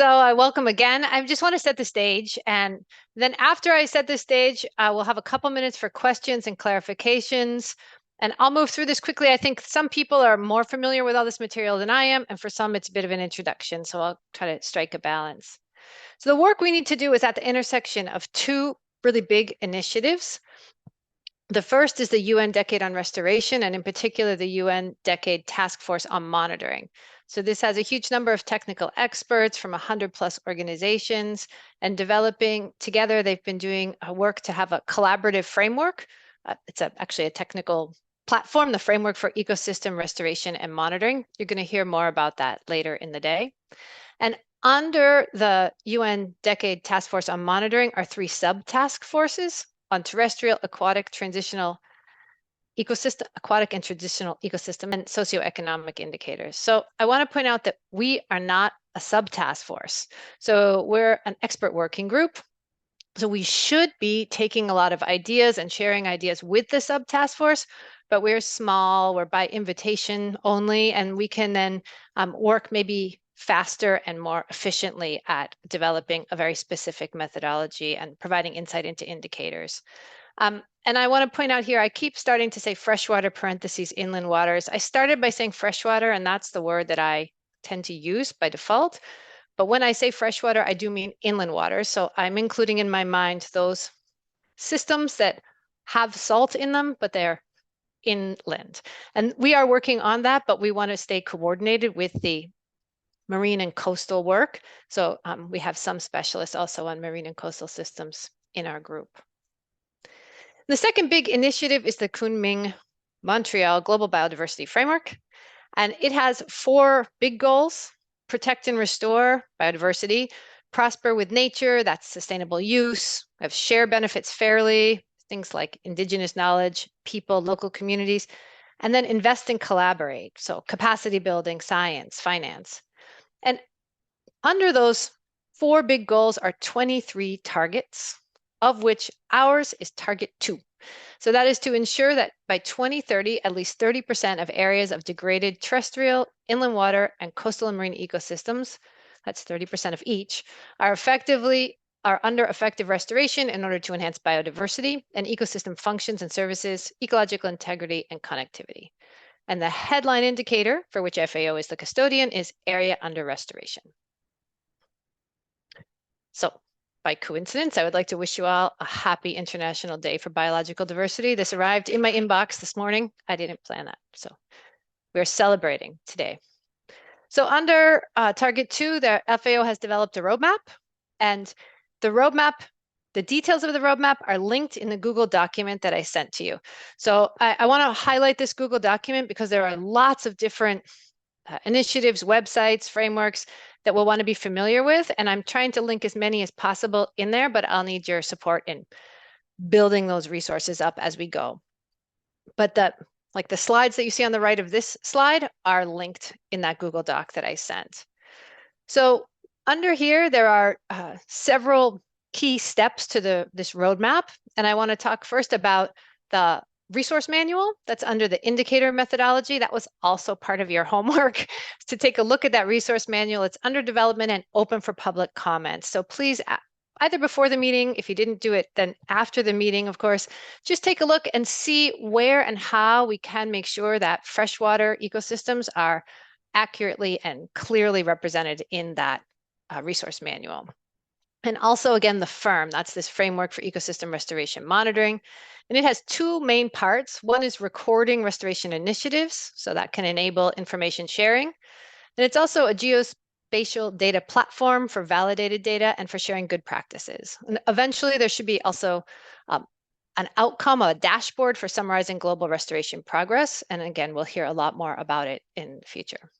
So I welcome again. I just want to set the stage. And then after I set the stage, we'll have a couple minutes for questions and clarifications. And I'll move through this quickly. I think some people are more familiar with all this material than I am. And for some, it's a bit of an introduction. So I'll try to strike a balance. So the work we need to do is at the intersection of two really big initiatives. The first is the UN Decade on Restoration, and in particular, the UN Decade Task Force on Monitoring. So this has a huge number of technical experts from 100+ organizations, and developing together, they've been doing work to have a collaborative framework. It's actually a technical platform, the Framework for Ecosystem Restoration and Monitoring. You're going to hear more about that later in the day. And under the UN Decade Task Force on Monitoring are 3 sub-task forces on terrestrial, aquatic, and traditional ecosystem, and socioeconomic indicators. So I want to point out that we are not a sub-task force. So we're an expert working group. So we should be taking a lot of ideas and sharing ideas with the sub-task force, but we're small, we're by invitation only, and we can then work maybe faster and more efficiently at developing a very specific methodology and providing insight into indicators. And I want to point out here, I keep starting to say freshwater parentheses inland waters. I started by saying freshwater, and that's the word that I tend to use by default. But when I say freshwater, I do mean inland waters. So I'm including in my mind those systems that have salt in them, but they're inland. And we are working on that, but we want to stay coordinated with the marine and coastal work. So we have some specialists also on marine and coastal systems in our group. The second big initiative is the Kunming Montreal Global Biodiversity Framework. And it has 4 big goals: protect and restore biodiversity, prosper with nature, that's sustainable use, have share benefits fairly, things like indigenous knowledge, people, local communities, and then invest and collaborate. So capacity building, science, finance. And under those 4 big goals are 23 targets, of which ours is target 2. So that is to ensure that by 2030, at least 30% of areas of degraded terrestrial, inland water, and coastal and marine ecosystems, that's 30% of each, are under effective restoration in order to enhance biodiversity and ecosystem functions and services, ecological integrity, and connectivity. And the headline indicator, for which FAO is the custodian, is area under restoration. So by coincidence, I would like to wish you all a happy International Day for Biological Diversity. This arrived in my inbox this morning. I didn't plan that. So we're celebrating today. So under Target 2, the FAO has developed a roadmap, and the roadmap, the details of the roadmap are linked in the Google document that I sent to you. So I want to highlight this Google document because there are lots of different initiatives, websites, frameworks that we'll want to be familiar with. And I'm trying to link as many as possible in there, but I'll need your support in building those resources up as we go. But the slides that you see on the right of this slide are linked in that Google Doc that I sent. So under here, there are several key steps to this roadmap. And I want to talk first about the resource manual that's under the indicator methodology. That was also part of your homework to take a look at that resource manual. It's under development and open for public comments. So please, either before the meeting, if you didn't do it, then after the meeting, of course, just take a look and see where and how we can make sure that freshwater ecosystems are accurately and clearly represented in that resource manual. And also, again, the FIRM, that's this Framework for Ecosystem Restoration Monitoring. And it has 2 main parts. One is recording restoration initiatives, so that can enable information sharing. And it's also a geospatial data platform for validated data and for sharing good practices. And eventually, there should be also an outcome, a dashboard for summarizing global restoration progress. And again, we'll hear a lot more about it in the future.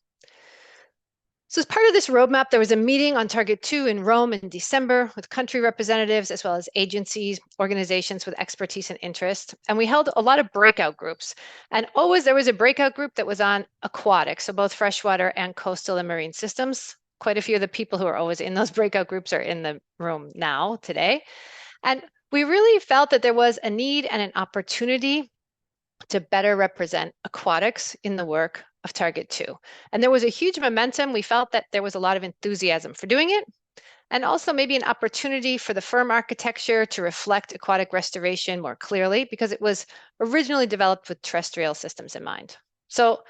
So as part of this roadmap, there was a meeting on Target 2 in Rome in December with country representatives, as well as agencies, organizations with expertise and interest. And we held a lot of breakout groups. And always there was a breakout group that was on aquatic, so both freshwater and coastal and marine systems. Quite a few of the people who are always in those breakout groups are in the room now, today. And we really felt that there was a need and an opportunity to better represent aquatics in the work of target 2. And there was a huge momentum. We felt that there was a lot of enthusiasm for doing it, and also maybe an opportunity for the firm architecture to reflect aquatic restoration more clearly, because it was originally developed with terrestrial systems in mind. So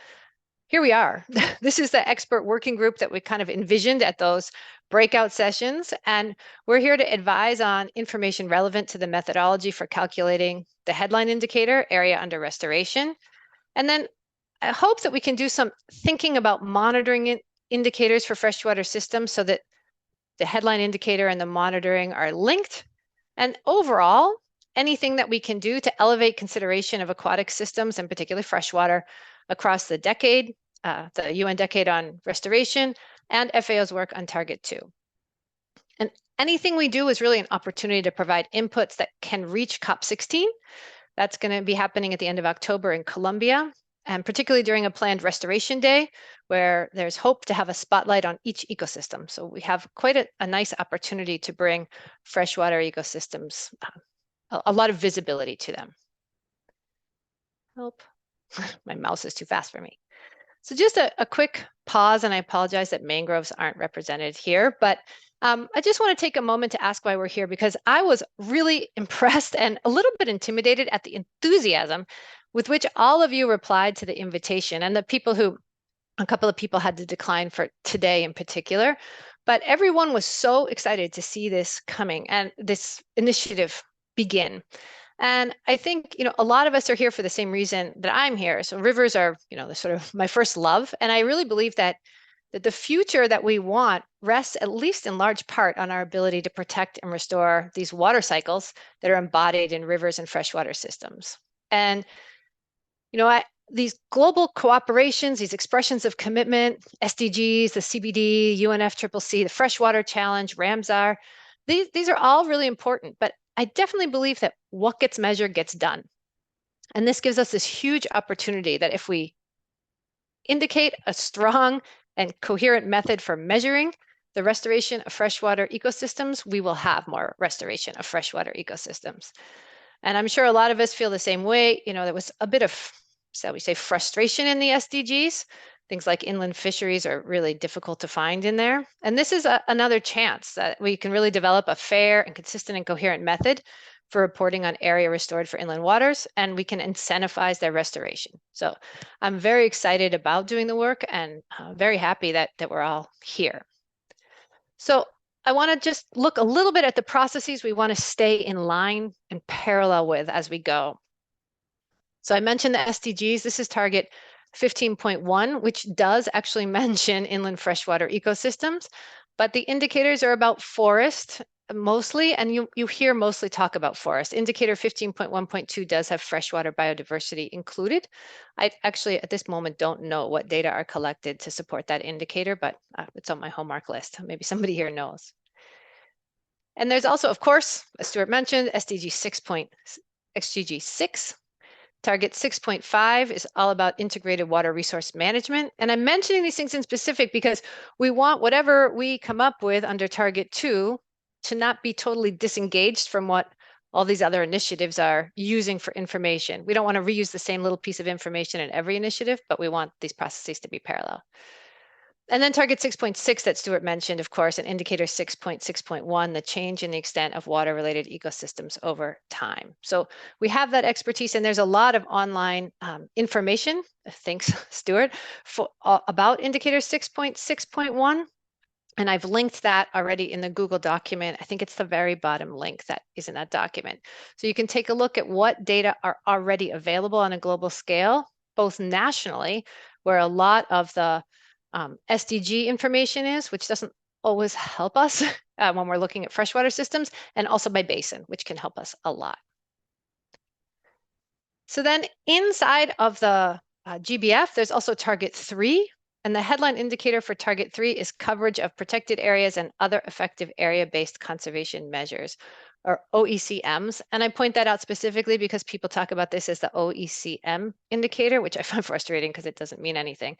here we are. This is the expert working group that we kind of envisioned at those breakout sessions. And we're here to advise on information relevant to the methodology for calculating the headline indicator, area under restoration. And then I hope that we can do some thinking about monitoring indicators for freshwater systems so that the headline indicator and the monitoring are linked. And overall, anything that we can do to elevate consideration of aquatic systems, and particularly freshwater, across the decade, the UN Decade on Restoration, and FAO's work on Target 2. And anything we do is really an opportunity to provide inputs that can reach COP16. That's going to be happening at the end of October in Colombia, and particularly during a planned restoration day where there's hope to have a spotlight on each ecosystem. So we have quite a nice opportunity to bring freshwater ecosystems a lot of visibility to them. Help. My mouse is too fast for me. So just a quick pause, and I apologize that mangroves aren't represented here, but I just want to take a moment to ask why we're here, because I was really impressed and a little bit intimidated at the enthusiasm with which all of you replied to the invitation, and the people who, a couple of people had to decline for today in particular, but everyone was so excited to see this coming and this initiative begin. And I think, a lot of us are here for the same reason that I'm here. So rivers are, the sort of my first love. And I really believe that the future that we want rests, at least in large part, on our ability to protect and restore these water cycles that are embodied in rivers and freshwater systems. And, these global cooperations, these expressions of commitment, SDGs, the CBD, UNFCCC, the Freshwater Challenge, Ramsar, these are all really important, but I definitely believe that what gets measured gets done. And this gives us this huge opportunity that if we indicate a strong and coherent method for measuring the restoration of freshwater ecosystems, we will have more restoration of freshwater ecosystems. And I'm sure a lot of us feel the same way. There was a bit of, shall we say, frustration in the SDGs. Things like inland fisheries are really difficult to find in there. And this is another chance that we can really develop a fair and consistent and coherent method for reporting on area restored for inland waters, and we can incentivize their restoration. So I'm very excited about doing the work, and very happy that we're all here. So I want to just look a little bit at the processes we want to stay in line and parallel with as we go. So I mentioned the SDGs. This is target 15.1, which does actually mention inland freshwater ecosystems, but the indicators are about forest mostly, and you hear mostly talk about forest. Indicator 15.1.2 does have freshwater biodiversity included. I actually, at this moment, don't know what data are collected to support that indicator, but it's on my homework list. Maybe somebody here knows. And there's also, of course, as Stuart mentioned, SDG 6. Target 6.5 is all about integrated water resource management. And I'm mentioning these things in specific because we want whatever we come up with under Target 2 to not be totally disengaged from what all these other initiatives are using for information. We don't want to reuse the same little piece of information in every initiative, but we want these processes to be parallel. And then target 6.6 that Stuart mentioned, of course, and indicator 6.6.1, the change in the extent of water-related ecosystems over time. So we have that expertise, and there's a lot of online information, thanks, Stuart, about indicator 6.6.1. And I've linked that already in the Google document. I think it's the very bottom link that is in that document. So you can take a look at what data are already available on a global scale, both nationally, where a lot of the SDG information is, which doesn't always help us when we're looking at freshwater systems, and also by basin, which can help us a lot. So then inside of the GBF, there's also target 3, and the headline indicator for target 3 is coverage of protected areas and other effective area-based conservation measures, or OECMs. And I point that out specifically because people talk about this as the OECM indicator, which I find frustrating because it doesn't mean anything.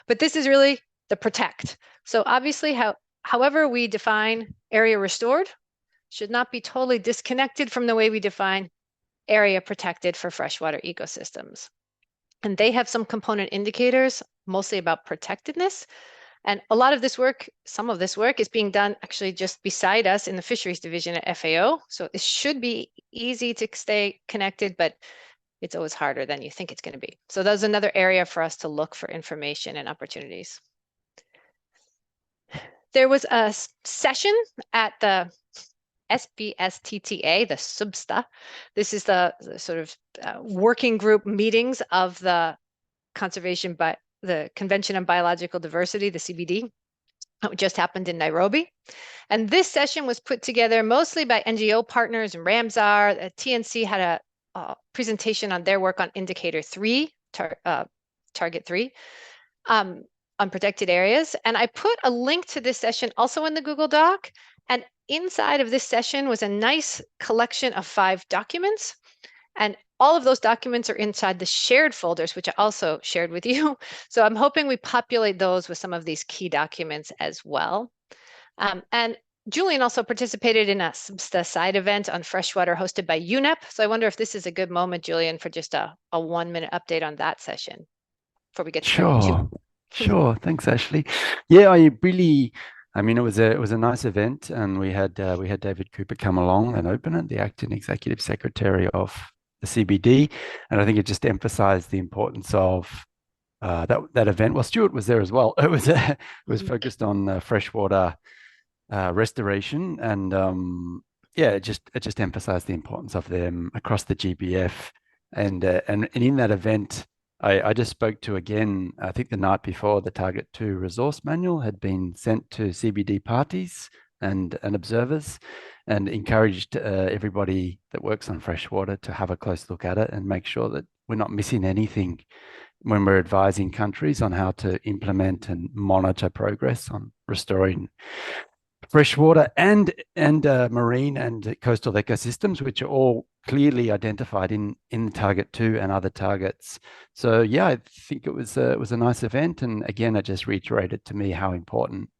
But this is really the protect. So obviously, however we define area restored should not be totally disconnected from the way we define area protected for freshwater ecosystems. And they have some component indicators mostly about protectedness. And a lot of this work, some of this work is being done actually just beside us in the fisheries division at FAO. So it should be easy to stay connected, but it's always harder than you think it's going to be. So that's another area for us to look for information and opportunities. There was a session at the SBSTTA, the SUBSTA. This is the sort of working group meetings of the Conservation by the Convention on Biological Diversity, the CBD. It just happened in Nairobi. And this session was put together mostly by NGO partners and Ramsar. TNC had a presentation on their work on indicator 3, target 3, on protected areas. And I put a link to this session also in the Google Doc. And inside of this session was a nice collection of 5 documents. And all of those documents are inside the shared folders, which I also shared with you. So I'm hoping we populate those with some of these key documents as well. And Julian also participated in a side event on freshwater hosted by UNEP. So I wonder if this is a good moment, Julian, for just a 1-minute update on that session before we get to target 2. Sure. Thanks, Ashley. Yeah, I mean, it was a nice event, and we had David Cooper come along and open it, the acting executive secretary of the CBD, and I think it just emphasized the importance of that event. Well, Stuart was there as well. It was focused on freshwater restoration, and yeah, it just emphasized the importance of them across the GBF, and in that event. I just spoke to, again, I think the night before, the Target 2 resource manual had been sent to CBD parties and observers, and encouraged everybody that works on freshwater to have a close look at it and make sure that we're not missing anything when we're advising countries on how to implement and monitor progress on restoring freshwater and marine and coastal ecosystems, which are all clearly identified in Target 2 and other targets. So yeah, I think it was a nice event, and again, it just reiterated to me how important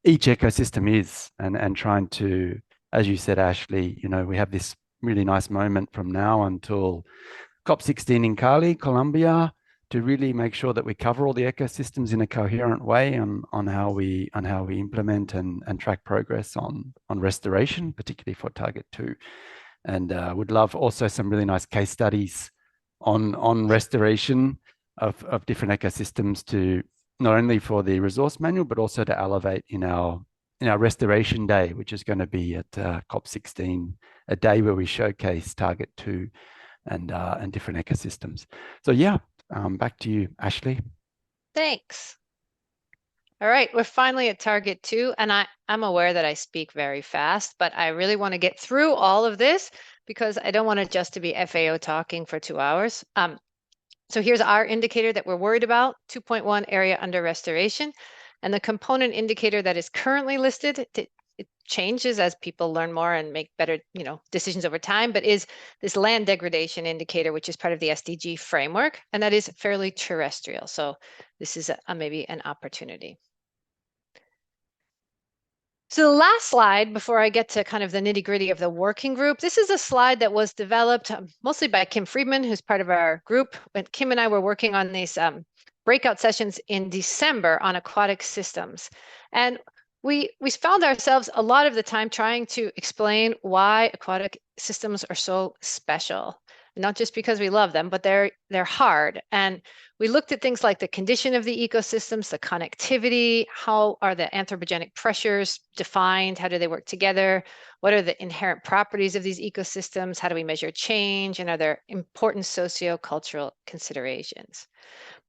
each ecosystem is, and trying to, as you said, Ashley, we have this really nice moment from now until COP16 in Cali, Colombia, to really make sure that we cover all the ecosystems in a coherent way on how we implement and track progress on restoration, particularly for Target 2. And would love also some really nice case studies on restoration of different ecosystems, to not only for the resource manual, but also to elevate in our restoration day, which is going to be at COP16, a day where we showcase Target 2 and different ecosystems. So yeah, back to you, Ashley. Thanks. All right, we're finally at target 2, and I'm aware that I speak very fast, but I really want to get through all of this because I don't want it just to be FAO talking for 2 hours. So here's our indicator that we're worried about, 2.1 area under restoration, and the component indicator that is currently listed. It changes as people learn more and make better, decisions over time, but is this land degradation indicator, which is part of the SDG framework, and that is fairly terrestrial. So this is maybe an opportunity. So the last slide before I get to kind of the nitty gritty of the working group, this is a slide that was developed mostly by Kim Friedman, who's part of our group. When Kim and I were working on these breakout sessions in December on aquatic systems. And we found ourselves a lot of the time trying to explain why aquatic systems are so special. Not just because we love them, but they're hard. And we looked at things like the condition of the ecosystems, the connectivity, how are the anthropogenic pressures defined, how do they work together, what are the inherent properties of these ecosystems, how do we measure change, and are there important socio-cultural considerations?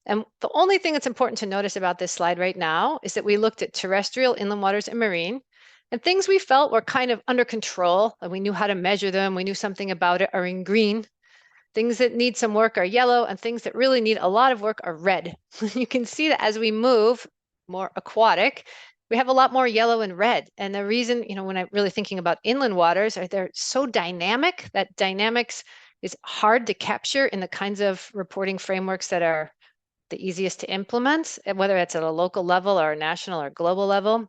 And the only thing that's important to notice about this slide right now is that we looked at terrestrial, inland waters, and marine, and things we felt were kind of under control, and we knew how to measure them, we knew something about it, are in green. Things that need some work are yellow, and things that really need a lot of work are red. You can see that as we move more aquatic, we have a lot more yellow and red. And the reason, when I'm really thinking about inland waters, they're so dynamic that dynamics is hard to capture in the kinds of reporting frameworks that are the easiest to implement, whether it's at a local level or a national or global level.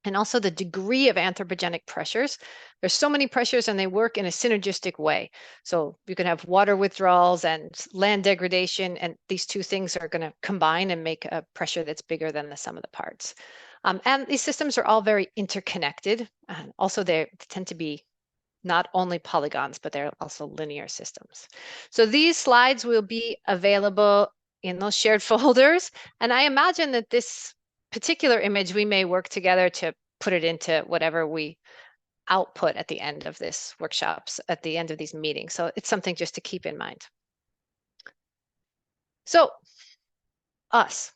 and also the degree of anthropogenic pressures. There's so many pressures and they work in a synergistic way. So you can have water withdrawals and land degradation, and these two things are going to combine and make a pressure that's bigger than the sum of the parts. And these systems are all very interconnected. And also, they tend to be not only polygons, but they're also linear systems. So these slides will be available in those shared folders. And I imagine that this particular image, we may work together to put it into whatever we output at the end of this workshops, at the end of these meetings. So it's something just to keep in mind. So us.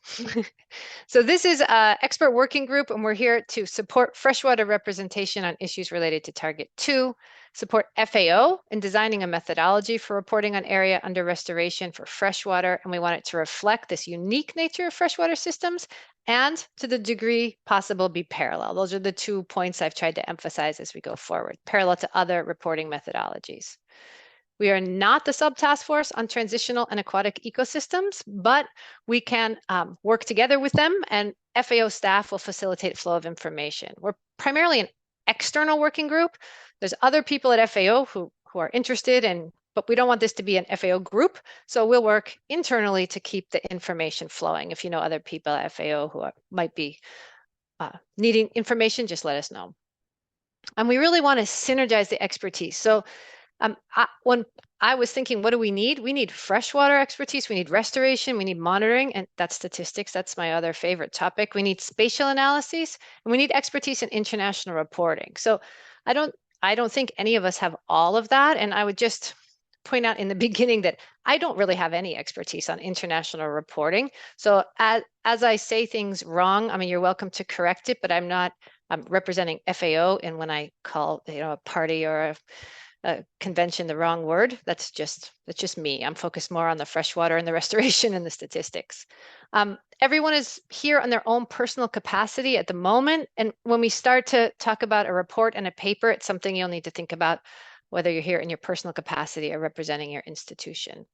So this is an expert working group, and we're here to support freshwater representation on issues related to Target 2, support FAO in designing a methodology for reporting on area under restoration for freshwater, and we want it to reflect this unique nature of freshwater systems and, to the degree possible, be parallel. Those are the 2 points I've tried to emphasize as we go forward, parallel to other reporting methodologies. We are not the subtask force on transitional and aquatic ecosystems, but we can work together with them, and FAO staff will facilitate flow of information. We're primarily an external working group. There's other people at FAO who are interested, but we don't want this to be an FAO group. So we'll work internally to keep the information flowing. If you know other people at FAO who might be needing information, just let us know. And we really want to synergize the expertise. So when I was thinking, what do we need? We need freshwater expertise. We need restoration. We need monitoring, and that's statistics. That's my other favorite topic. We need spatial analyses, and we need expertise in international reporting. So I don't think any of us have all of that. And I would just point out in the beginning that I don't really have any expertise on international reporting. So as I say things wrong, I mean, you're welcome to correct it, but I'm representing FAO, and when I call a party or a convention the wrong word, that's just me. I'm focused more on the freshwater and the restoration and the statistics. Everyone is here on their own personal capacity at the moment. And when we start to talk about a report and a paper, it's something you'll need to think about, whether you're here in your personal capacity or representing your institution.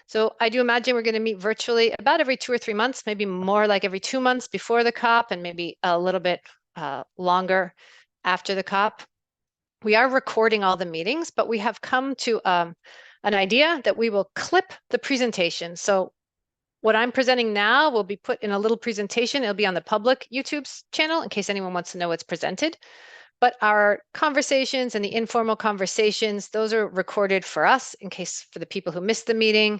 So I do imagine we're going to meet virtually about every 2 or 3 months, maybe more like every 2 months before the COP, and maybe a little bit longer after the COP. We are recording all the meetings, but we have come to an idea that we will clip the presentation. So what I'm presenting now will be put in a little presentation. It'll be on the public YouTube channel in case anyone wants to know what's presented. But our conversations and the informal conversations, those are recorded for us in case for the people who missed the meeting,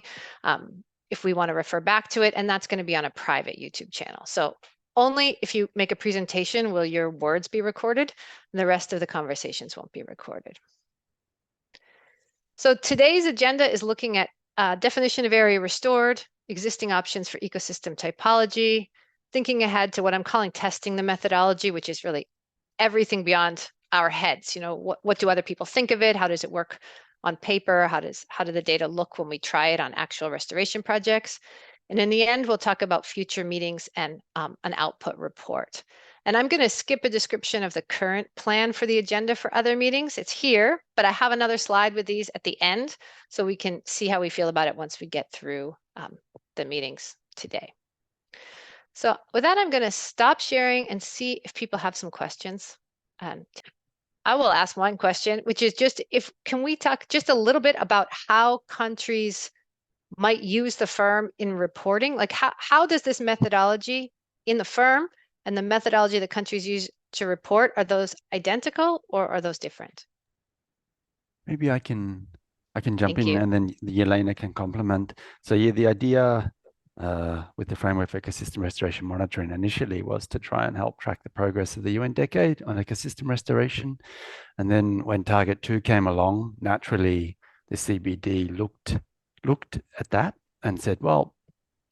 if we want to refer back to it, and that's going to be on a private YouTube channel. So only if you make a presentation will your words be recorded, and the rest of the conversations won't be recorded. So today's agenda is looking at definition of area restored, existing options for ecosystem typology, thinking ahead to what I'm calling testing the methodology, which is really everything beyond our heads. What do other people think of it? How does it work on paper? How do the data look when we try it on actual restoration projects? And in the end, we'll talk about future meetings and an output report. And I'm going to skip a description of the current plan for the agenda for other meetings. It's here, but I have another slide with these at the end so we can see how we feel about it once we get through the meetings today. So with that, I'm going to stop sharing and see if people have some questions. I will ask one question, which is just can we talk just a little bit about how countries might use the firm in reporting? Like how does this methodology in the firm and the methodology that countries use to report, are those identical or are those different? Maybe I can jump Thank in you. and then Yelena can complement. So yeah, the idea with the Framework for Ecosystem Restoration Monitoring initially was to try and help track the progress of the UN decade on ecosystem restoration. And then when Target 2 came along, naturally the CBD looked at that and said, well,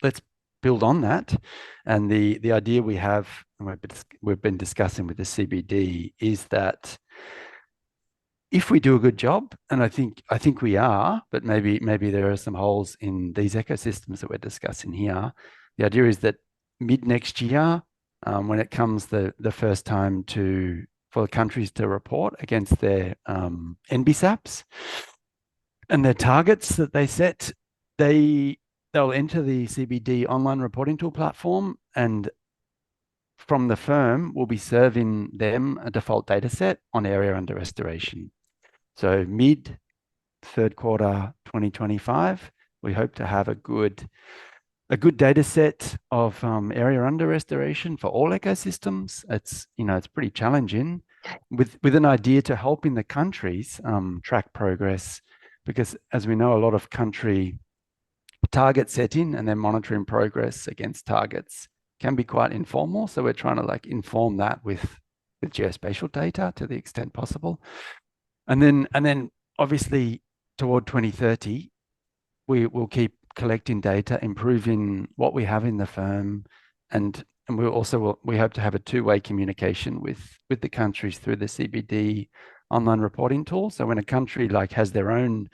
let's build on that. And the idea we have, and we've been discussing with the CBD, is that if we do a good job, and I think we are, but maybe there are some holes in these ecosystems that we're discussing here. The idea is that mid next year, when it comes the first time for the countries to report against their NBSAPs and their targets that they set, they'll enter the CBD online reporting tool platform, and from the firm, we'll be serving them a default data set on area under restoration. So mid third quarter 2025, we hope to have a good data set of area under restoration for all ecosystems. It's pretty challenging with an idea to helping the countries track progress, because as we know, a lot of country target setting and then monitoring progress against targets can be quite informal. So we're trying to like inform that with geospatial data to the extent possible. And then obviously toward 2030, we will keep collecting data, improving what we have in the firm, and we hope to have a two-way communication with the countries through the CBD online reporting tool. So when a country like has their own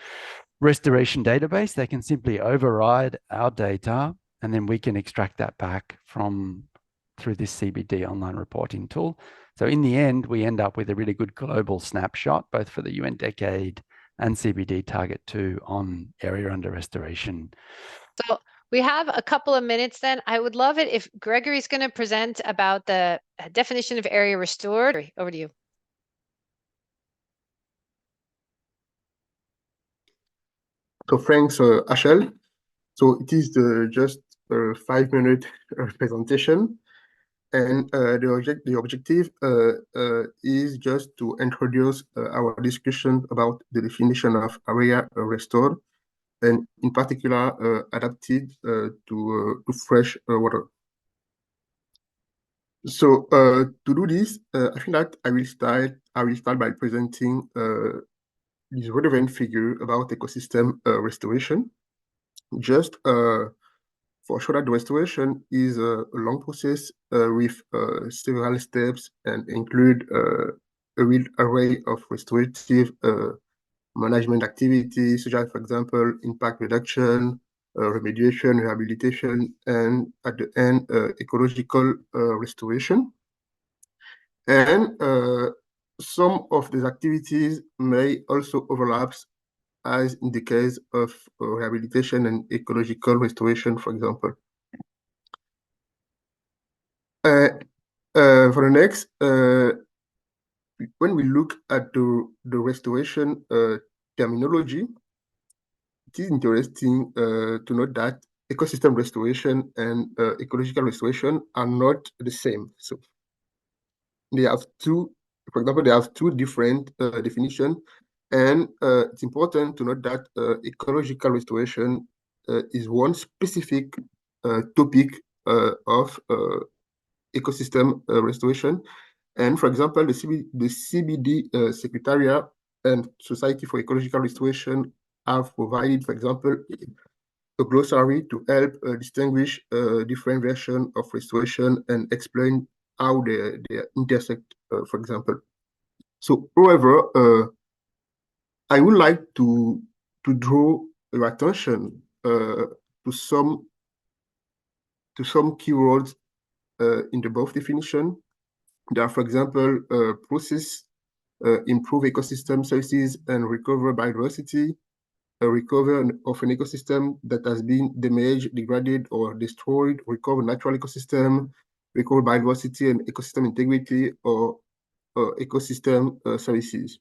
restoration database, they can simply override our data, and then we can extract that back through this CBD online reporting tool. So in the end, we end up with a really good global snapshot, both for the UN decade and CBD target 2 on area under restoration. So we have a couple of minutes then. I would love it if Gregory's going to present about the definition of area restored. Over to you. So thanks, Ashel. So it is just a 5-minute presentation. And the objective is just to introduce our discussion about the definition of area restored, and in particular adapted to fresh water. So to do this, I think that I will start by presenting this relevant figure about ecosystem restoration. Just for sure that the restoration is a long process with several steps and include a real array of restorative management activities, such as, for example, impact reduction, remediation, rehabilitation, and at the end, ecological restoration. And some of these activities may also overlap, as in the case of rehabilitation and ecological restoration, for example. For the next, when we look at the restoration terminology, it is interesting to note that ecosystem restoration and ecological restoration are not the same. So they have for example, they have two different definitions. And it's important to note that ecological restoration is one specific topic of ecosystem restoration. And for example, the CBD Secretariat and Society for Ecological Restoration have provided, for example, a glossary to help distinguish different versions of restoration and explain how they intersect, for example. So, however, I would like to draw your attention to some keywords in the above definition. There are, for example, process, improve ecosystem services and recover biodiversity, a recover of an ecosystem that has been damaged, degraded, or destroyed, recover natural ecosystem, recover biodiversity and ecosystem integrity, or ecosystem services.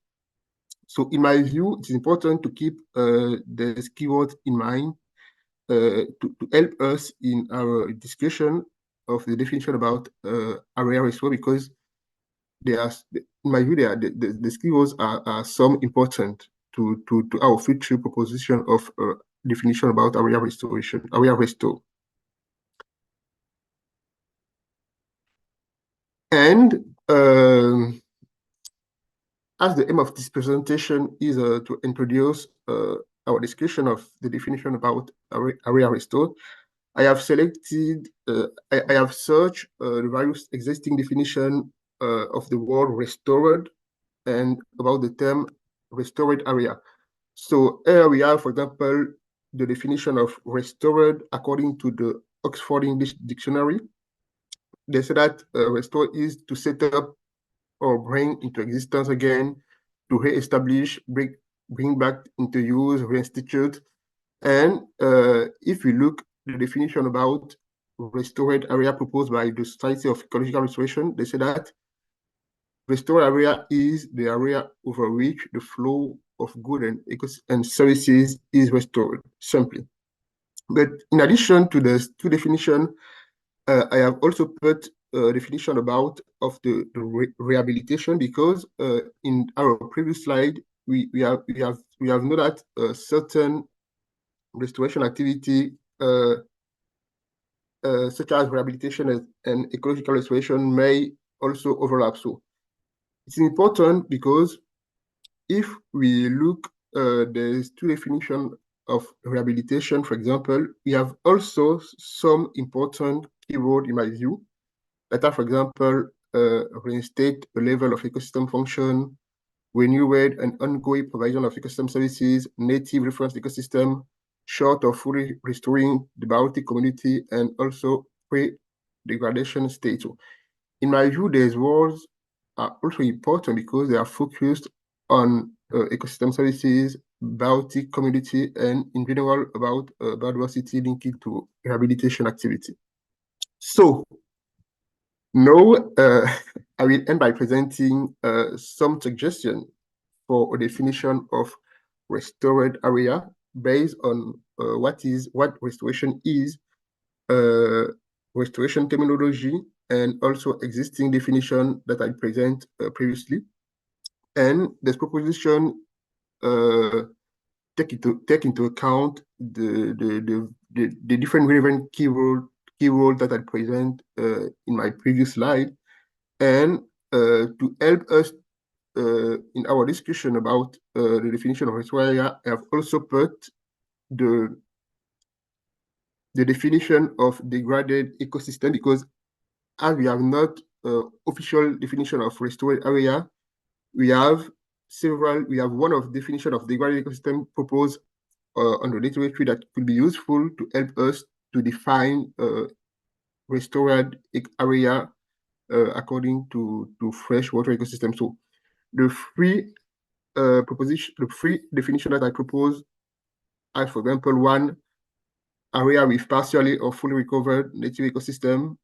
So in my view, it is important to keep these keywords in mind to help us in our discussion of the definition about area restore, because they are, in my view, the keywords are some important to our future proposition of definition about area restoration, area restore. And as the aim of this presentation is to introduce our discussion of the definition about area restore, I have selected, I have searched the various existing definition of the word restored and about the term restored area. So here we have, for example, the definition of restored according to the Oxford English Dictionary. They say that restore is to set up or bring into existence again, to re-establish, bring back into use, reinstitute. And if we look the definition about restored area proposed by the Society of Ecological Restoration. They say that restored area is the area over which the flow of goods and services is restored, simply. But in addition to the two definitions, I have also put a definition of the rehabilitation, because in our previous slide we have known that certain restoration activity such as rehabilitation and ecological restoration may also overlap. So it's important because if we look, there's two definitions of rehabilitation, for example. We have also some important keyword in my view that are, for example, reinstate a level of ecosystem function, renewed and ongoing provision of ecosystem services, native reference ecosystem, short of fully restoring the biotic community, and also pre-degradation state. So in my view, these words are also important because they are focused on ecosystem services, biotic community, and in general about biodiversity linked to rehabilitation activity. So now I will end by presenting some suggestions for a definition of restored area based on what restoration is, restoration terminology, and also existing definition that I present previously. And this proposition take into account the different relevant keyword that I present in my previous slide, and to help us in our discussion about the definition of restored area, I have also put the definition of degraded ecosystem, because as we have not official definition of restored area, we have one of definition of degraded ecosystem proposed on the literature that could be useful to help us to define restored area according to freshwater ecosystem. So the three definition that I propose are, for example, one, area with partially or fully recovered native ecosystem.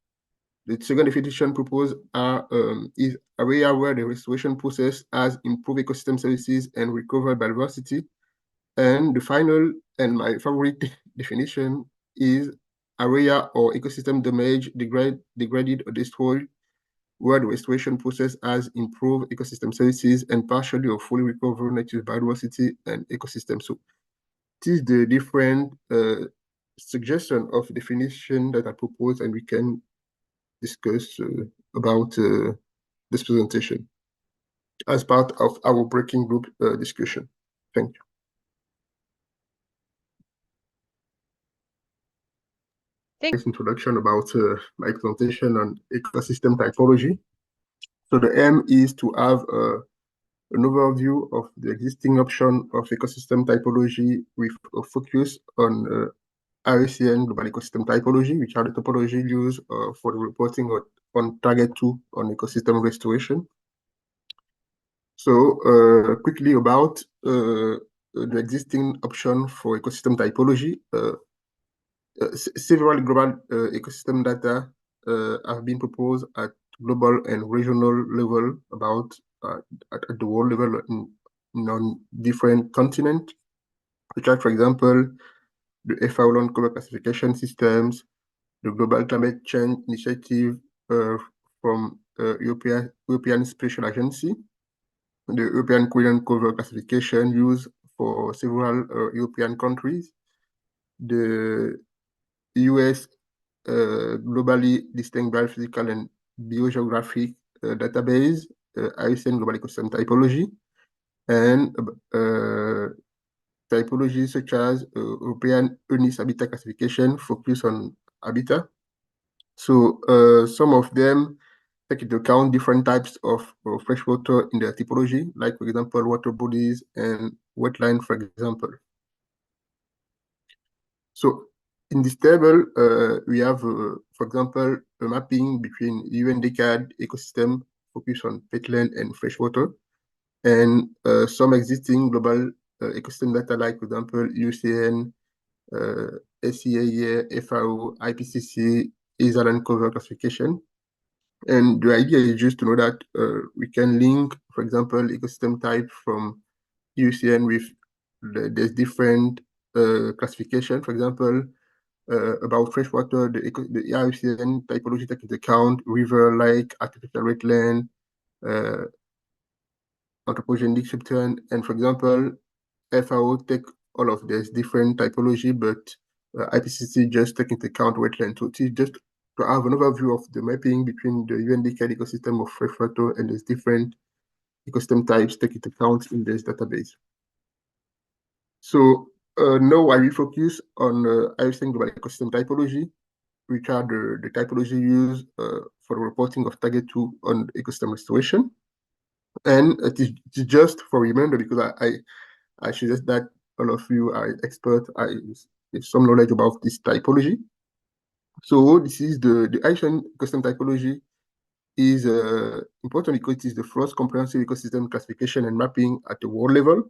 The second definition proposed is area where the restoration process has improved ecosystem services and recovered biodiversity. And the final and my favorite definition is area or ecosystem damage, degraded or destroyed, where the restoration process has improved ecosystem services and partially or fully recovered native biodiversity and ecosystem. So it is the different suggestion of definition that I propose, and we can discuss about this presentation as part of our working group discussion. Thank you. Nice introduction about my presentation on ecosystem typology. So the aim is to have an overview of the existing option of ecosystem typology with a focus on IUCN Global Ecosystem Typology, which are the topology used for the reporting on Target 2 on ecosystem restoration. So quickly about the existing option for ecosystem typology. Several global ecosystem data have been proposed at global and regional level about at the world level on different continents, which are, for example, the FAO land cover classification systems, the Global Climate Change Initiative from European Spatial Agency, the European Land cover classification used for several European countries, the US globally distinct biophysical and biogeographic database, IUCN Global Ecosystem Typology, and typologies such as European UNIS habitat classification focus on habitat. So some of them take into account different types of freshwater in their typology, like, for example, water bodies and wetland, for example. So in this table, we have, for example, a mapping between UNDCAD ecosystem focused on peatland and freshwater, and some existing global ecosystem data, like, for example, UCN, SCAE, FAO, IPCC, is an uncover classification. And the idea is just to know that we can link, for example, ecosystem type from IUCN with there's different classification. For example, about freshwater, the IUCN typology takes into account river, lake, artificial wetland, anthropogenic subterranean, and for example, FAO take all of this different typology, but IPCC just take into account wetland. So it is just to have an overview of the mapping between the UNDCAD ecosystem of freshwater and these different ecosystem types take into account in this database. So now I will focus on IUCN global ecosystem typology, which are the typology used for the reporting of target 2 on ecosystem restoration. And it is just for reminder, because I suggest that all of you are experts, have some knowledge about this typology. So this is the IUCN ecosystem typology is important because it is the first comprehensive ecosystem classification and mapping at the world level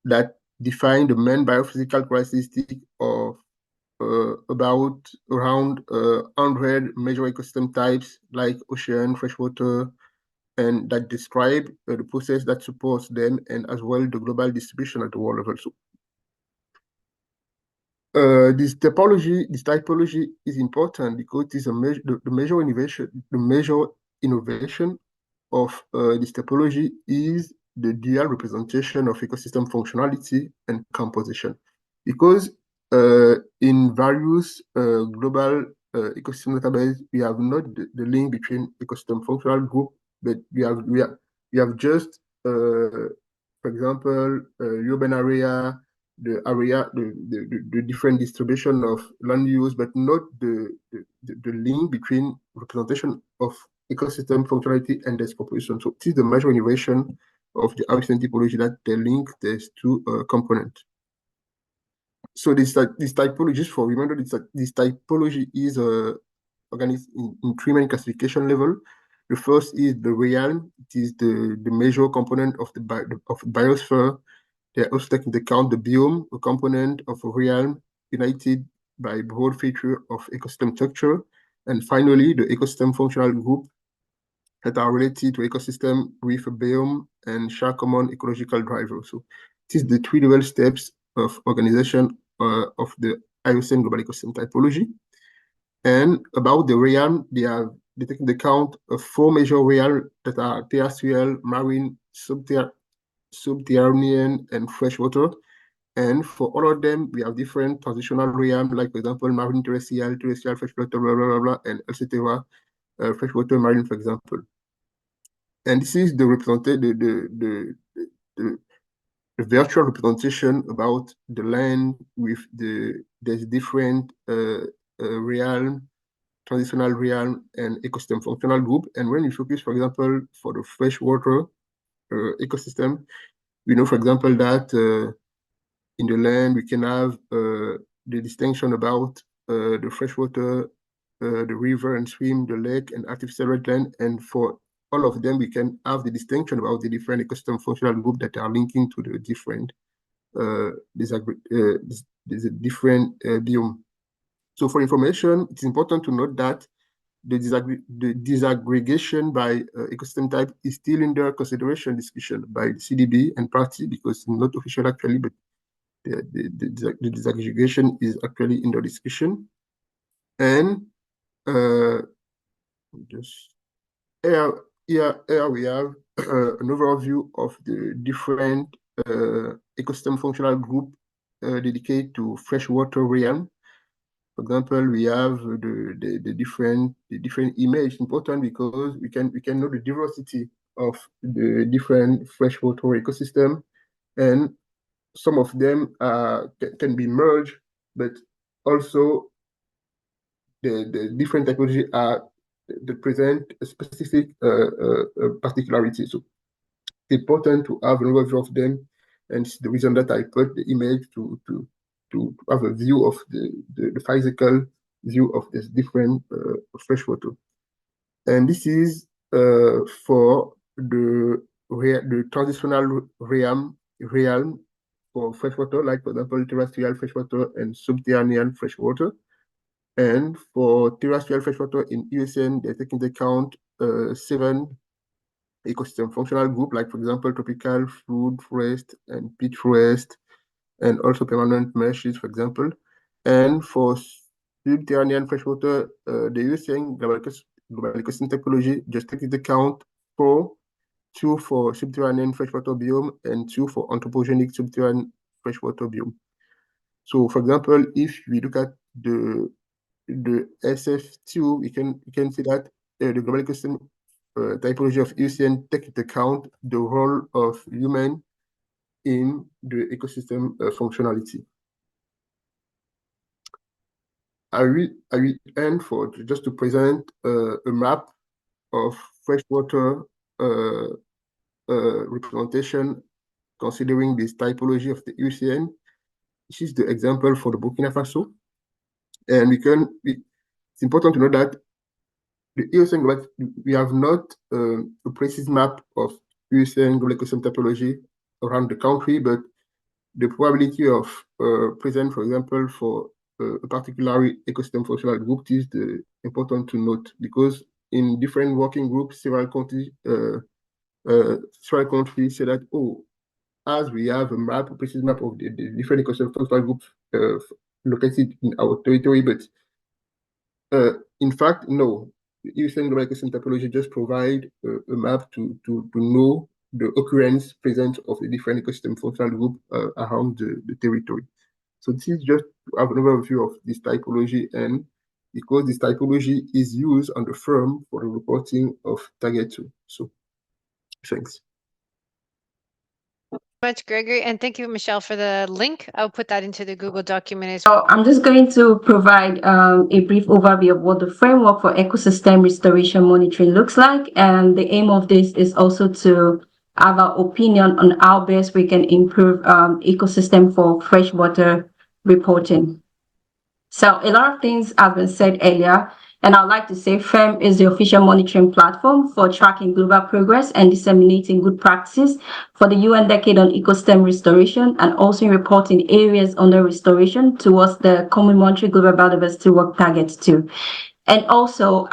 that define the main biophysical characteristic of about around 100 major ecosystem types like ocean, freshwater, and that describe the process that supports them, and as well the global distribution at the world level. So this typology is important because it is the major innovation of this typology is the dual representation of ecosystem functionality and composition. Because in various global ecosystem database, we have not the link between ecosystem functional group, but we have just, for example, urban area, the different distribution of land use, but not the link between representation of ecosystem functionality and its composition. So it is the major innovation of the IUCN typology that they link these two components. So this typology, just for remember, this typology is organized in three main classification level. The first is the realm. It is the major component of the biosphere. They also take into account the biome, a component of a realm united by broad feature of ecosystem structure. And finally, the ecosystem functional group that are related to ecosystem with a biome and share common ecological drivers. So it is the three level steps of organization of the IUCN global ecosystem typology. And about the realm, they take into account of four major realms that are terrestrial, marine, subterranean, and freshwater. And for all of them, we have different transitional realms, like for example, marine terrestrial, freshwater, blah, blah, blah, blah, and etc. Freshwater marine, for example. And this is the virtual representation about the land with there's different realm, transitional realm, and ecosystem functional group. And when you focus, for example, for the freshwater ecosystem, we know, for example, that in the land we can have the distinction about the freshwater, the river and stream, the lake, and artificial wetland. And for all of them, we can have the distinction about the different ecosystem functional group that are linking to the different different biome. So for information, it's important to note that the disaggregation by ecosystem type is still under consideration discussion by the CDB and party, because it's not official actually, but the disaggregation is actually under discussion. And just here we have an overview of the different ecosystem functional group dedicated to freshwater realm. For example, we have the different image important because we can know the diversity of the different freshwater ecosystem, and some of them can be merged, but also the different typology are they present a specific particularity. So it's important to have an overview of them, and it's the reason that I put the image to have a view of the physical view of this different freshwater. And this is for the transitional realm for freshwater, like for example terrestrial freshwater and subterranean freshwater. And for terrestrial freshwater in USN, they take into account 7 ecosystem functional group, like for example, tropical flood forest and peat forest, and also permanent meshes, for example. And for subterranean freshwater, the USN global ecosystem technology just takes into account 2 for subterranean freshwater biome and 2 for anthropogenic subterranean freshwater biome. So, for example, if we look at the SF2, we can see that the global ecosystem typology of UCN take into account the role of human in the ecosystem functionality. I will end for just to present a map of freshwater representation considering this typology of the UCN. This is the example for the Burkina Faso. And it's important to know that the USN global, we have not a precise map of USN global ecosystem topology around the country, but the probability of present, for example, for a particular ecosystem functional group is important to note, because in different working groups, several countries say that, oh, as we have a map, a precise map of the different ecosystem functional groups located in our territory, but in fact, no. Using global ecosystem topology just provide a map to know the occurrence present of the different ecosystem functional group around the territory. So this is just to have an overview of this typology, and because this typology is used on the firm for the reporting of target 2. So thanks. Much, Gregory, and thank you, Michelle, for the link. I'll put that into the Google document as well. So I'm just going to provide a brief overview of what the framework for ecosystem restoration monitoring looks like, and the aim of this is also to have our opinion on how best we can improve ecosystem for freshwater reporting. So a lot of things have been said earlier, and I'd like to say FEM is the official monitoring platform for tracking global progress and disseminating good practices for the UN Decade on Ecosystem Restoration, and also reporting areas under restoration towards the Common Monetary Global Biodiversity Work Targets 2. And also,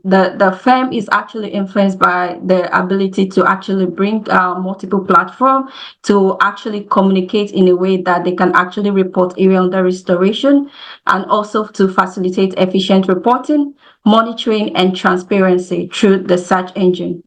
the firm is actually influenced by the ability to actually bring multiple platforms to actually communicate in a way that they can actually report area under restoration, and also to facilitate efficient reporting, monitoring, and transparency through the search engine.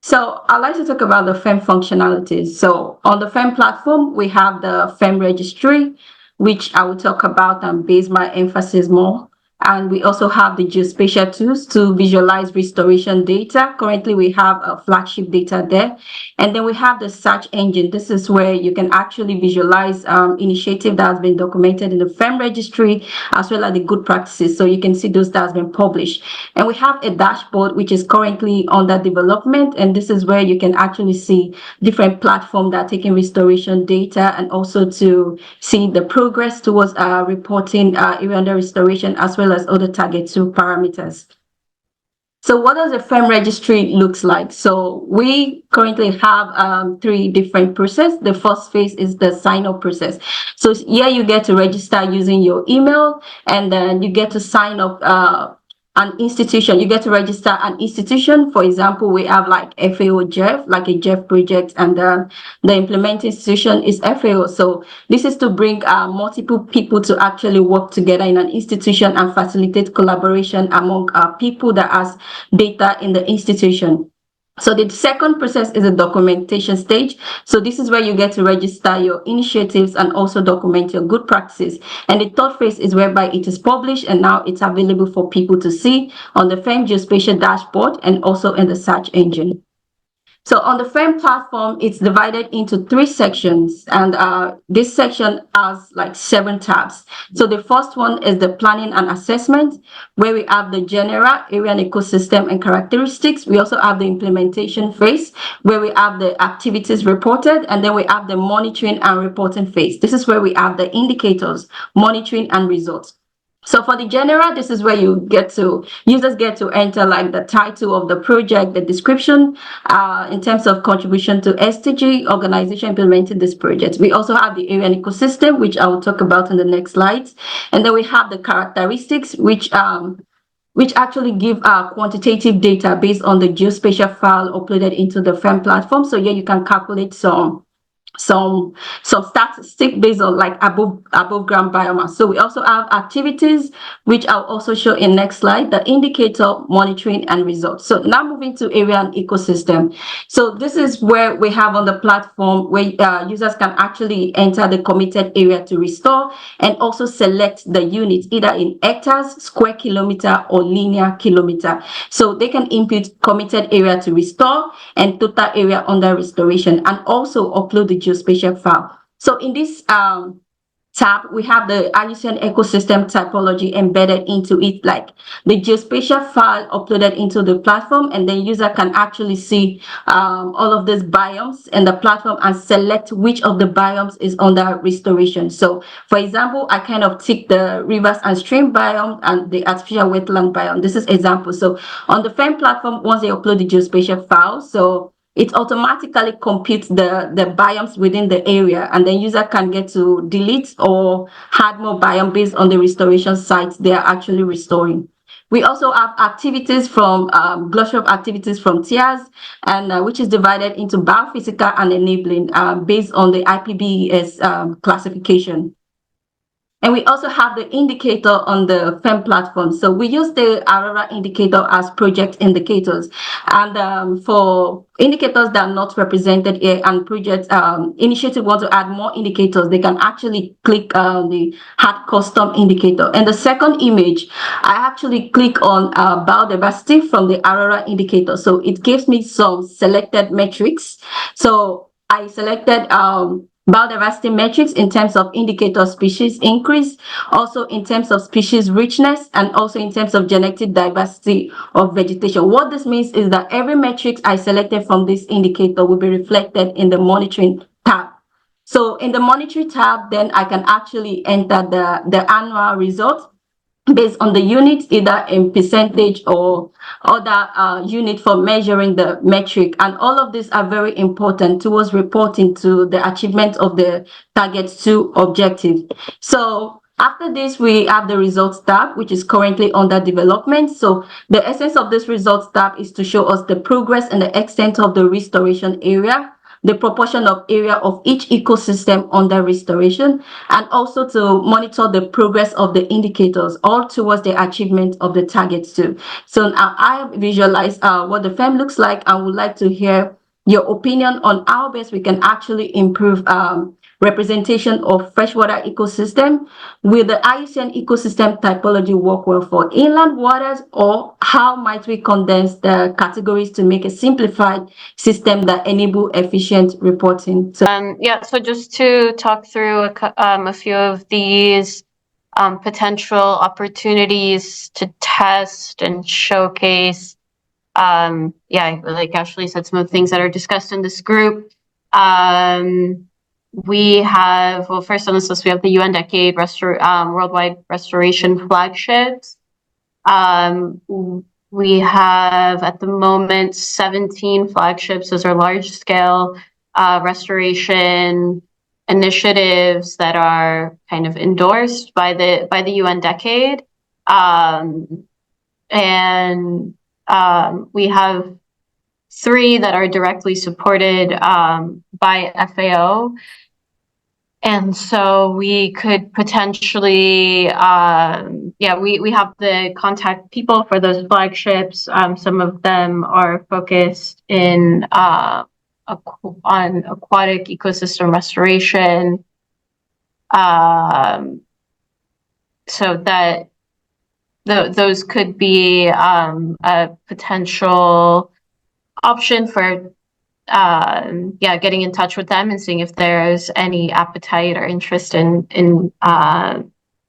So I'd like to talk about the FEM functionalities. So on the FEM platform, we have the FEM registry, which I will talk about and base my emphasis more. And we also have the geospatial tools to visualize restoration data. Currently, we have a flagship data there. And then we have the search engine. This is where you can actually visualize initiative that has been documented in the FEM registry, as well as the good practices. So you can see those that has been published. And we have a dashboard, which is currently under development. And this is where you can actually see different platforms that are taking restoration data, and also to see the progress towards reporting area under restoration, as well as other target 2 parameters. So what does the FEM registry looks like? So we currently have 3 different processes. The first phase is the sign-up process. So here you get to register using your email, and then you get to sign up an institution. You get to register an institution. For example, we have like FAO Jeff, like a Jeff project, and the implementing institution is FAO. So this is to bring multiple people to actually work together in an institution and facilitate collaboration among people that has data in the institution. So the second process is a documentation stage. So this is where you get to register your initiatives and also document your good practices. And the third phase is whereby it is published, and now it's available for people to see on the FEM Geospatial dashboard and also in the search engine. So on the FEM platform, it's divided into 3 sections, and this section has like 7 tabs. So the first one is the planning and assessment, where we have the general area and ecosystem and characteristics. We also have the implementation phase, where we have the activities reported, and then we have the monitoring and reporting phase. This is where we have the indicators, monitoring, and results. So for the general, this is where users get to enter like the title of the project, the description, in terms of contribution to SDG, organization implementing this project. We also have the area and ecosystem, which I will talk about in the next slides. And then we have the characteristics, which actually give quantitative data based on the geospatial file uploaded into the FEM platform. So here you can calculate some statistic based on like above ground biomass. So we also have activities, which I'll also show in next slide, the indicator, monitoring, and results. So now moving to area and ecosystem. So this is where we have on the platform where users can actually enter the committed area to restore and also select the unit either in hectares, square kilometer, or linear kilometer. So they can input committed area to restore and total area under restoration, and also upload the geospatial file. So in this tab, we have the IUCN ecosystem typology embedded into it, like the geospatial file uploaded into the platform, and then user can actually see all of these biomes in the platform and select which of the biomes is under restoration. So for example, I kind of tick the rivers and stream biome and the artificial wetland biome. This is example. So on the FEM platform, once they upload the geospatial file, so it automatically computes the biomes within the area, and then user can get to delete or add more biome based on the restoration sites they are actually restoring. We also have activities from glossary of activities from tiers, and which is divided into biophysical and enabling based on the IPBES classification. And we also have the indicator on the FEM platform. So we use the Aurora indicator as project indicators. And for indicators that are not represented here and project initiative want to add more indicators, they can actually click the add custom indicator. And the second image, I actually click on biodiversity from the Aurora indicator. So it gives me some selected metrics. So I selected biodiversity metrics in terms of indicator species increase, also in terms of species richness, and also in terms of genetic diversity of vegetation. What this means is that every metric I selected from this indicator will be reflected in the monitoring tab. So in the monitoring tab, then I can actually enter the annual results based on the unit, either in percentage or other unit for measuring the metric. And all of these are very important towards reporting to the achievement of the target 2 objective. So after this, we have the results tab, which is currently under development. So the essence of this results tab is to show us the progress and the extent of the restoration area, the proportion of area of each ecosystem under restoration, and also to monitor the progress of the indicators, all towards the achievement of the targets too. So now I have visualized what the FEM looks like, and would like to hear your opinion on how best we can actually improve representation of freshwater ecosystem. Will the IUCN ecosystem typology work well for inland waters, or how might we condense the categories to make a simplified system that enable efficient reporting? So so just to talk through a few of these potential opportunities to test and showcase, like Ashley said, some of the things that are discussed in this group. We have, well, first on this list, we have the UN Decade Worldwide Restoration Flagships. We have, at the moment, 17 flagships. Those are large-scale restoration initiatives that are kind of endorsed by the UN Decade. We have 3 that are directly supported by FAO. And so we could potentially, we have the contact people for those flagships. Some of them are focused on aquatic ecosystem restoration. So that those could be a potential option for getting in touch with them and seeing if there's any appetite or interest in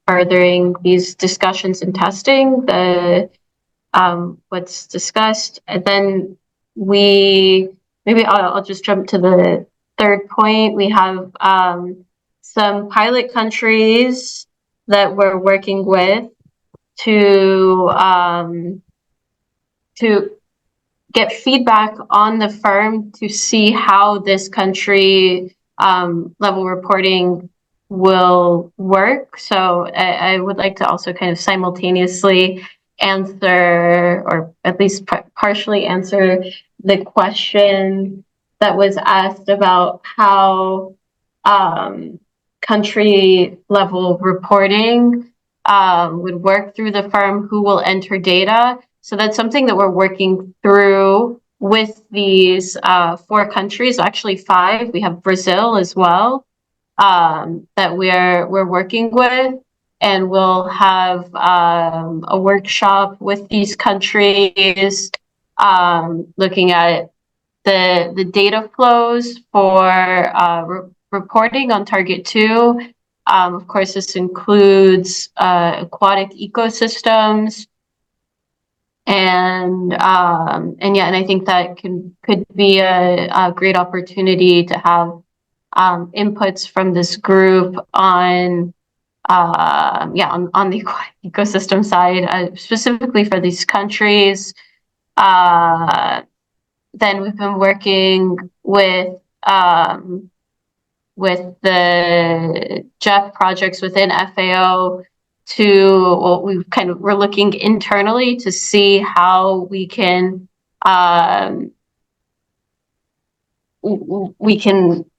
furthering these discussions and testing what's discussed. And then I'll just jump to the third point. We have some pilot countries that we're working with to get feedback on the firm to see how this country level reporting will work. So I would like to also kind of simultaneously answer, or at least partially answer, the question that was asked about how country level reporting would work through the firm, who will enter data. So that's something that we're working through with these 4 countries, actually 5. We have Brazil as well, that we're working with, and we'll have a workshop with these countries, looking at the data flows for reporting on Target 2. Of course, this includes aquatic ecosystems, and I think that could be a great opportunity to have inputs from this group on the aquatic ecosystem side, specifically for these countries. Then we've been working with the Jeff projects within FAO we're looking internally to see how we can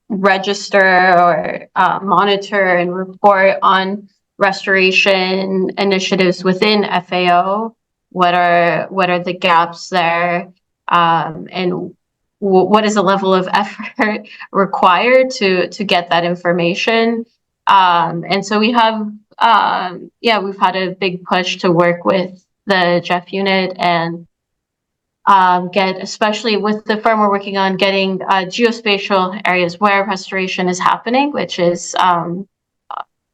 register or monitor and report on restoration initiatives within FAO. What are the gaps there, and what is the level of effort required to get that information? And so we have we've had a big push to work with the Jeff unit and get, especially with the firm we're working on, getting geospatial areas where restoration is happening, which is a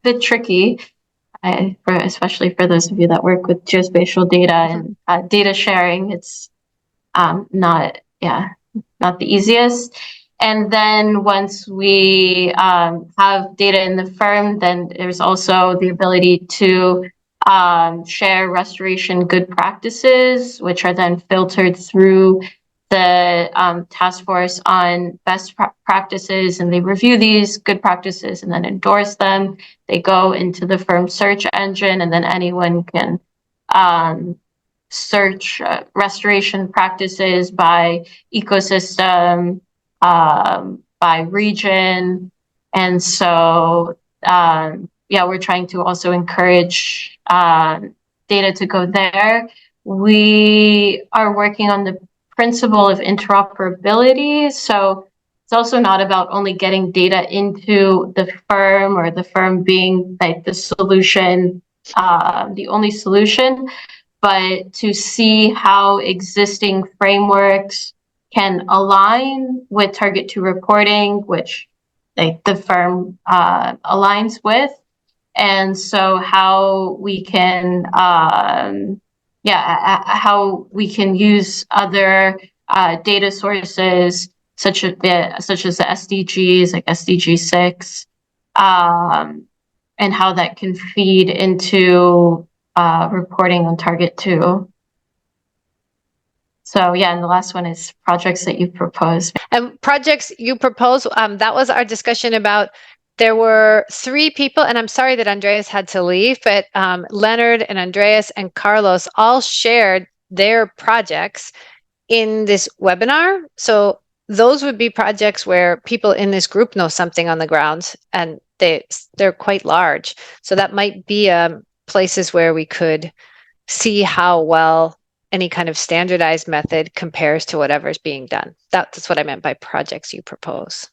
bit tricky, especially for those of you that work with geospatial data and data sharing. It's not the easiest. And then once we have data in the firm, then there's also the ability to share restoration good practices, which are then filtered through the task force on best practices, and they review these good practices and then endorse them. They go into the firm search engine, and then anyone can search restoration practices by ecosystem, by region. And so we're trying to also encourage data to go there. We are working on the principle of interoperability. So it's also not about only getting data into the firm, or the firm being like the solution, the only solution, but to see how existing frameworks can align with Target 2 reporting, which the firm aligns with. And so how we can use other data sources, such as the SDGs, like SDG 6, and how that can feed into reporting on Target 2. So and the last one is projects that you propose. And projects you propose, that was our discussion about. There were 3 people, and I'm sorry that Andreas had to leave, but Leonard and Andreas and Carlos all shared their projects in this webinar. So those would be projects where people in this group know something on the ground, and they're quite large. So that might be places where we could see how well any kind of standardized method compares to whatever's being done. That's what I meant by projects you propose.